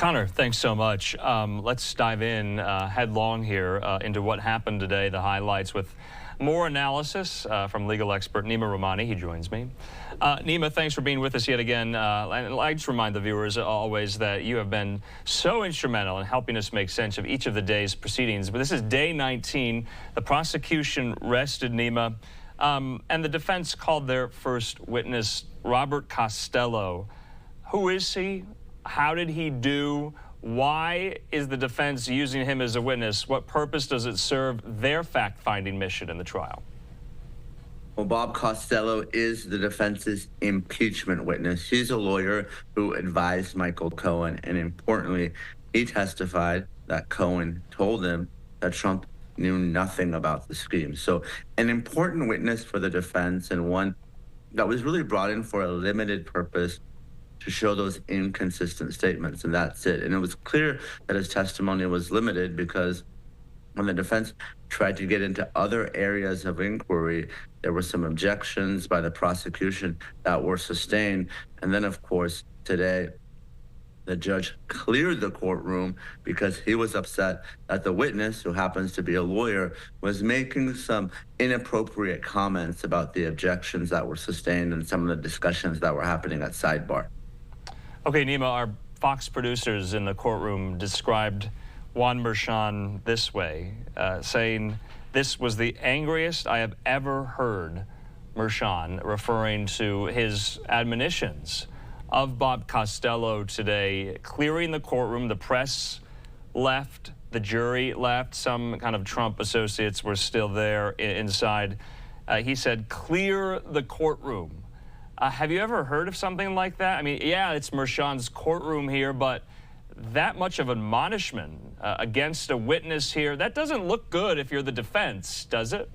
Connor, thanks so much. Let's dive in headlong here into what happened today, the highlights with more analysis from legal expert Neama Rahmani. He joins me. Neama, thanks for being with us yet again. And I just remind the viewers always that you have been so instrumental in helping us make sense of each of the day's proceedings. But this is day 19. The prosecution rested Neama, and the defense called their first witness, Robert Costello. Who is he? How did he do? Why is the defense using him as a witness? What purpose does it serve their fact-finding mission in the trial? Well, Bob Costello is the defense's impeachment witness. He's a lawyer who advised Michael Cohen, and importantly, he testified that Cohen told him that Trump knew nothing about the scheme. So an important witness for the defense, and one that was really brought in for a limited purpose, to show those inconsistent statements, and that's it. And it was clear that his testimony was limited because when the defense tried to get into other areas of inquiry, there were some objections by the prosecution that were sustained. And then, of course, today, the judge cleared the courtroom because he was upset that the witness, who happens to be a lawyer, was making some inappropriate comments about the objections that were sustained and some of the discussions that were happening at sidebar. Okay, Neama, our Fox producers in the courtroom described Juan Merchan this way, saying, "This was the angriest I have ever heard Merchan," referring to his admonitions of Bob Costello today, clearing the courtroom. The press left, the jury left, some kind of Trump associates were still there inside. He said, "Clear the courtroom." Have you ever heard of something like that? I mean, yeah, it's Merchan's courtroom here, but that much of admonishment against a witness here, that doesn't look good if you're the defense, does it?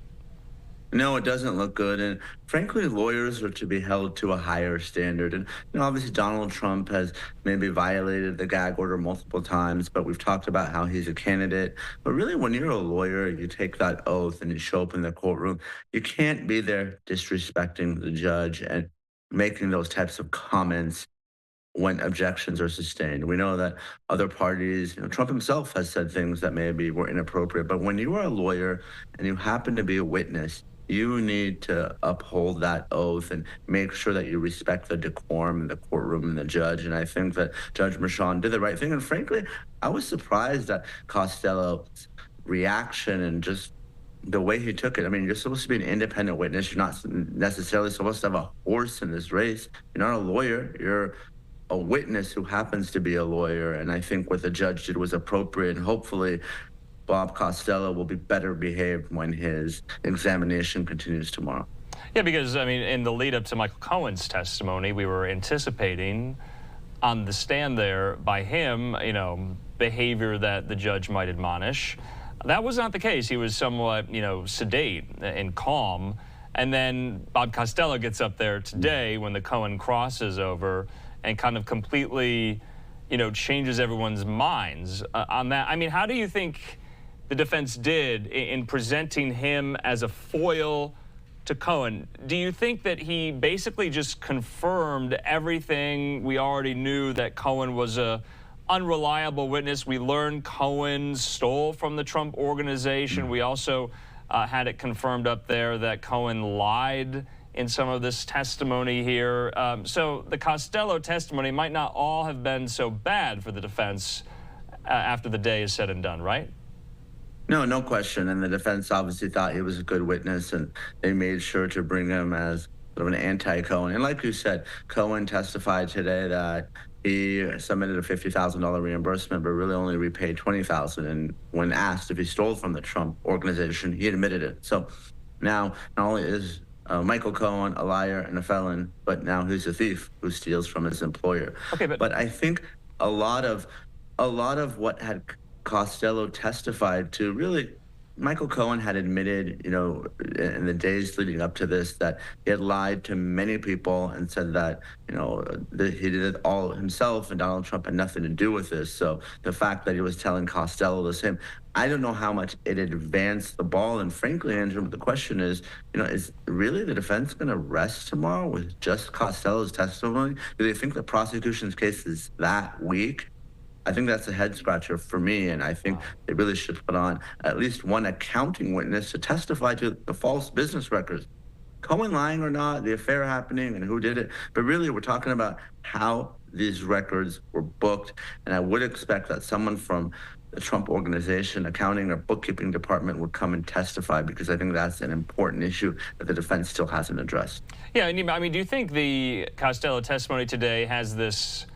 No, it doesn't look good. And frankly, lawyers are to be held to a higher standard. And obviously, Donald Trump has maybe violated the gag order multiple times, but we've talked about how he's a candidate. But really, when you're a lawyer, you take that oath and you show up in the courtroom, you can't be there disrespecting the judge and making those types of comments when objections are sustained. We know that other parties, Trump himself has said things that maybe were inappropriate, but when you are a lawyer and you happen to be a witness, you need to uphold that oath and make sure that you respect the decorum in the courtroom and the judge. And I think that Judge Merchan did the right thing. And frankly, I was surprised at Costello's reaction and just the way he took it. I mean, you're supposed to be an independent witness. You're not necessarily supposed to have a horse in this race. You're not a lawyer. You're a witness who happens to be a lawyer. And I think what the judge did was appropriate. And hopefully, Bob Costello will be better behaved when his examination continues tomorrow. Yeah, because, I mean, in the lead up to Michael Cohen's testimony, we were anticipating on the stand there by him, behavior that the judge might admonish. That was not the case. He was somewhat, sedate and calm. And then Bob Costello gets up there today when the Cohen crosses over and kind of completely, changes everyone's minds on that. I mean, how do you think the defense did in presenting him as a foil to Cohen? Do you think that he basically just confirmed everything we already knew, that Cohen was a unreliable witness? We learned Cohen stole from the Trump organization. We also had it confirmed up there that Cohen lied in some of this testimony here. So the Costello testimony might not all have been so bad for the defense after the day is said and done, right? No question. And the defense obviously thought he was a good witness, and they made sure to bring him as sort of an anti-Cohen. And like you said, Cohen testified today that he submitted a $50,000 reimbursement, but really only repaid $20,000. And when asked if he stole from the Trump organization, he admitted it. So now not only is Michael Cohen a liar and a felon, but now he's a thief who steals from his employer. Okay, but I think a lot of what had Costello testified to, really, Michael Cohen had admitted, in the days leading up to this, that he had lied to many people and said that, that he did it all himself and Donald Trump had nothing to do with this. So the fact that he was telling Costello the same, I don't know how much it advanced the ball. And frankly, Andrew, the question is, is really the defense going to rest tomorrow with just Costello's testimony? Do they think the prosecution's case is that weak? I think that's a head scratcher for me, and I think they really should put on at least one accounting witness to testify to the false business records. Cohen lying or not, the affair happening, and who did it. But really, we're talking about how these records were booked. And I would expect that someone from the Trump organization, accounting or bookkeeping department would come and testify, because I think that's an important issue that the defense still hasn't addressed. Yeah, and I mean, do you think the Costello testimony today has this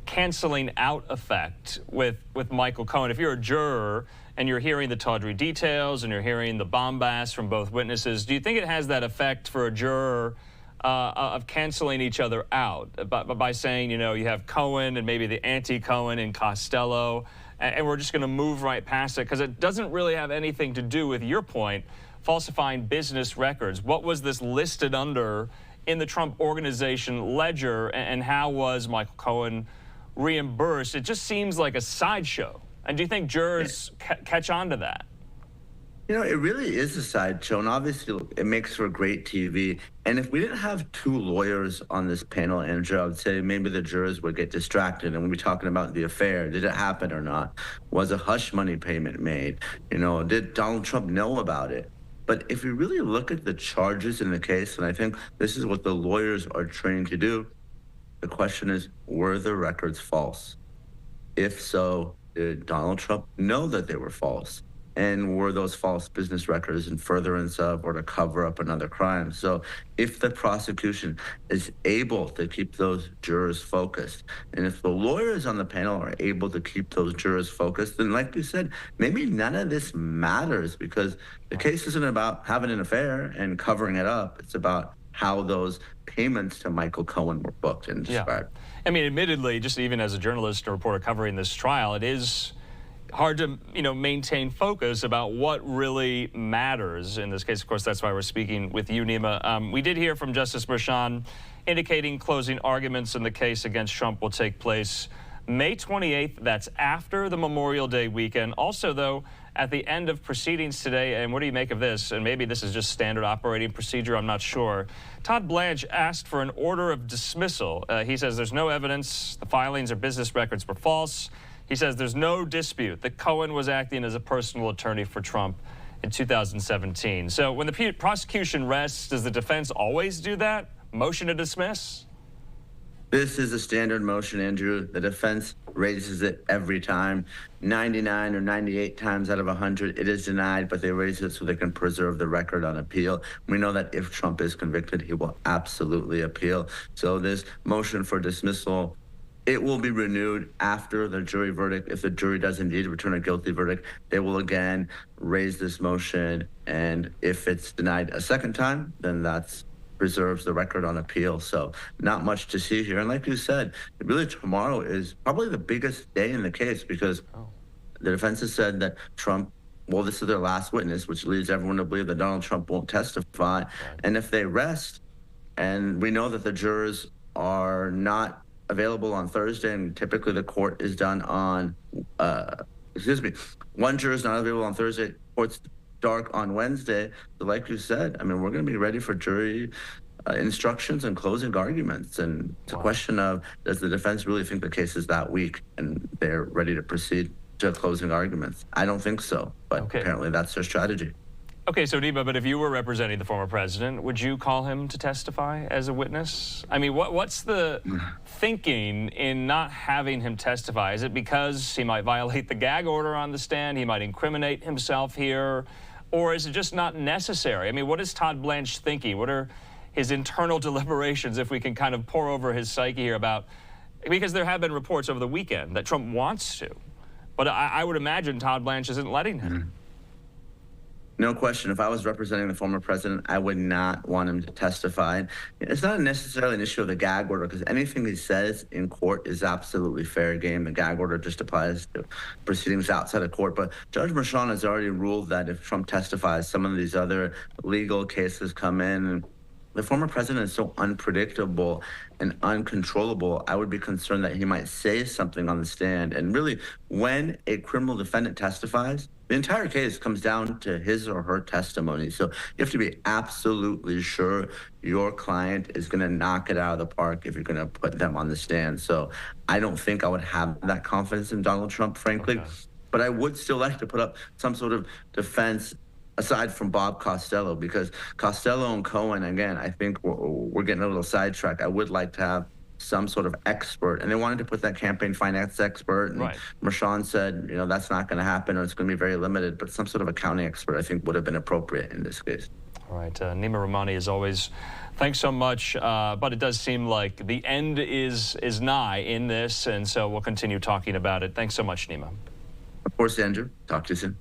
canceling out effect with Michael Cohen? If you're a juror and you're hearing the tawdry details and you're hearing the bombast from both witnesses, do you think it has that effect for a juror of canceling each other out by saying, you know, you have Cohen and maybe the anti-Cohen and Costello, and we're just going to move right past it because it doesn't really have anything to do with your point, falsifying business records? What was this listed under in the Trump organization ledger, and how was Michael Cohen reimbursed? It just seems like a sideshow. And do you think jurors catch on to that? You know, it really is a sideshow, and obviously it makes for great TV. And if we didn't have two lawyers on this panel, Andrew, I would say maybe the jurors would get distracted and we'd be talking about the affair. Did it happen or not? Was a hush money payment made? You know, did Donald Trump know about it? But if you really look at the charges in the case, and I think this is what the lawyers are trained to do, the question is, were the records false? If so, did Donald Trump know that they were false? And were those false business records in furtherance of or to cover up another crime? So if the prosecution is able to keep those jurors focused, and if the lawyers on the panel are able to keep those jurors focused, then like you said, maybe none of this matters, because the case isn't about having an affair and covering it up. It's about how those payments to Michael Cohen were booked and described. Yeah. I mean, admittedly, just even as a journalist and reporter covering this trial, it is hard to, you know, maintain focus about what really matters in this case. Of course, that's why we're speaking with you, Neama. We did hear from Justice Merchan indicating closing arguments in the case against Trump will take place May 28th. That's after the Memorial Day weekend. Also, though, at the end of proceedings today, and what do you make of this? And maybe this is just standard operating procedure, I'm not sure. Todd Blanche asked for an order of dismissal. He says there's no evidence the filings or business records were false. He says there's no dispute that Cohen was acting as a personal attorney for Trump in 2017. So when the prosecution rests, does the defense always do that? Motion to dismiss? This is a standard motion, Andrew. The defense raises it every time. 99 or 98 times out of 100, it is denied, but they raise it so they can preserve the record on appeal. We know that if Trump is convicted, he will absolutely appeal. So this motion for dismissal, it will be renewed after the jury verdict. If the jury does indeed return a guilty verdict, they will again raise this motion. And if it's denied a second time, then that's preserves the record on appeal. So not much to see here. And like you said, really tomorrow is probably the biggest day in the case, because the defense has said that Trump, well, this is their last witness, which leads everyone to believe that Donald Trump won't testify. Right. And if they rest, and we know that the jurors are not available on Thursday, and typically the court is done on, one juror is not available on Thursday, court's dark on Wednesday. So like you said, I mean, we're going to be ready for jury instructions and closing arguments. And it's a question of, does the defense really think the case is that weak and they're ready to proceed to closing arguments? I don't think so, but apparently that's their strategy. Okay, so Neama, but if you were representing the former president, would you call him to testify as a witness? I mean, what's the thinking in not having him testify? Is it because he might violate the gag order on the stand, he might incriminate himself here, or is it just not necessary? I mean, what is Todd Blanche thinking? What are his internal deliberations, if we can kind of pour over his psyche here about, because there have been reports over the weekend that Trump wants to, but I would imagine Todd Blanche isn't letting him. No question. If I was representing the former president, I would not want him to testify. It's not necessarily an issue of the gag order, because anything he says in court is absolutely fair game. The gag order just applies to proceedings outside of court. But Judge Merchan has already ruled that if Trump testifies, some of these other legal cases come in. And the former president is so unpredictable and uncontrollable. I would be concerned that he might say something on the stand. And really, when a criminal defendant testifies, the entire case comes down to his or her testimony. So you have to be absolutely sure your client is going to knock it out of the park if you're going to put them on the stand. So I don't think I would have that confidence in Donald Trump, frankly. Okay. But I would still like to put up some sort of defense aside from Bob Costello, because Costello and Cohen, again, I think we're getting a little sidetracked. I would like to have some sort of expert, and they wanted to put that campaign finance expert, and Right. Mershon said, that's not going to happen, or it's going to be very limited, but some sort of accounting expert, I think, would have been appropriate in this case. All right, Neama Rahmani, as always, thanks so much, but it does seem like the end is nigh in this, and so we'll continue talking about it. Thanks so much, Neama. Of course, Andrew. Talk to you soon.